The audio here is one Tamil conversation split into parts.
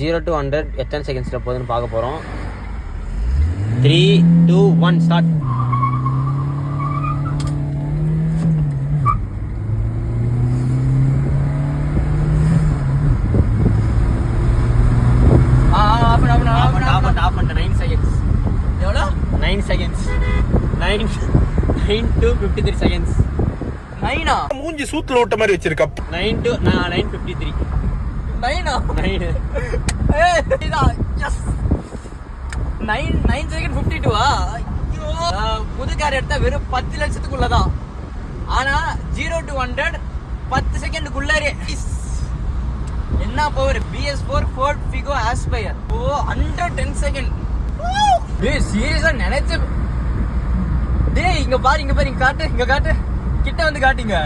0 to 100 எத்தனை செகண்ட்ஸ்ல போகுதுன்னு பார்க்க போறோம். 3, 2, 1 ஸ்டார்ட். Of 9 seconds. எவ்வளோ? 9 செகண்ட்ஸ். 9 to 53 seconds. 9 மூஞ்சி சூத்துல ஓட்ட மாதிரி வச்சிருக்க. 9 to 9:53. 9 S 9 second 52. ஐயோ, புது கார் எடுத்தா வெறும் 10 லட்சத்துக்குள்ளதான். ஆனா 0 to 100 10 செகண்டுக்குள்ளே. என்ன power! BS4 Ford Figo Aspire. ஓ 110 செகண்ட். டேய் சீரியஸா நினைச்ச. டேய் இங்க பாரு இங்க காட்டு, இங்க காட்டு, கிட்ட வந்து காட்டுங்க.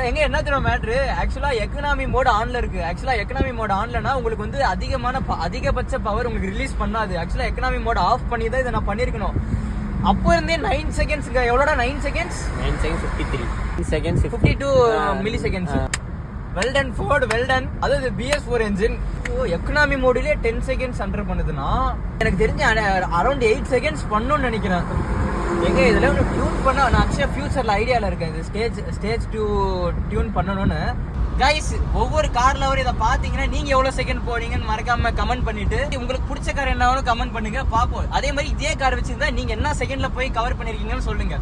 எங்க என்ன தெரியும் மேட்ரு? ஆக்சுவலா எக்கனாமி மோட் ஆன்ல இருக்கு. ஆக்சுவலா எக்கனாமி மோட் ஆன்லனா உங்களுக்கு வந்து அதிகபட்ச பவர் உங்களுக்கு ரிலீஸ் பண்ணாது. ஆக்சுவலா எக்கனாமி மோட் ஆஃப் பண்ணி தான் இதை நான் பண்ணிருக்கணும். அப்போ இருந்தே 9 செகண்ட்ஸ்ங்க. எவ்வளோடா 9 seconds? 9 seconds 53 seconds 52 milliseconds. Well done Ford, well done. அதாவது BS4 என்ஜின். எக்கனாமி மோடிலே 10 செகண்ட்ஸ் அண்டர் பண்ணுதுன்னா எனக்கு தெரிஞ்சு அரௌண்ட் 8 செகண்ட்ஸ் பண்ணணும்னு நினைக்கிறேன். எங்க இதுல ஒன்று டியூன் பண்ண நான் ஆக்சுவலாக ஃபியூச்சர்ல ஐடியாவில் இருக்கேன். இது ஸ்டேஜ் 2 டியூன் பண்ணணும்னு. கைஸ், ஒவ்வொரு கார்ல இதை பாத்தீங்கன்னா நீங்க எவ்வளவு செகண்ட் போனீங்கன்னு மறக்காம கமெண்ட் பண்ணிட்டு உங்களுக்கு பிடிச்ச கார் என்ன கமெண்ட் பண்ணுங்க பாப்போம். அதே மாதிரி இதே கார் வச்சிருந்தா நீங்க என்ன செகண்ட்ல போய் கவர் பண்ணிருக்கீங்கன்னு சொல்லுங்க.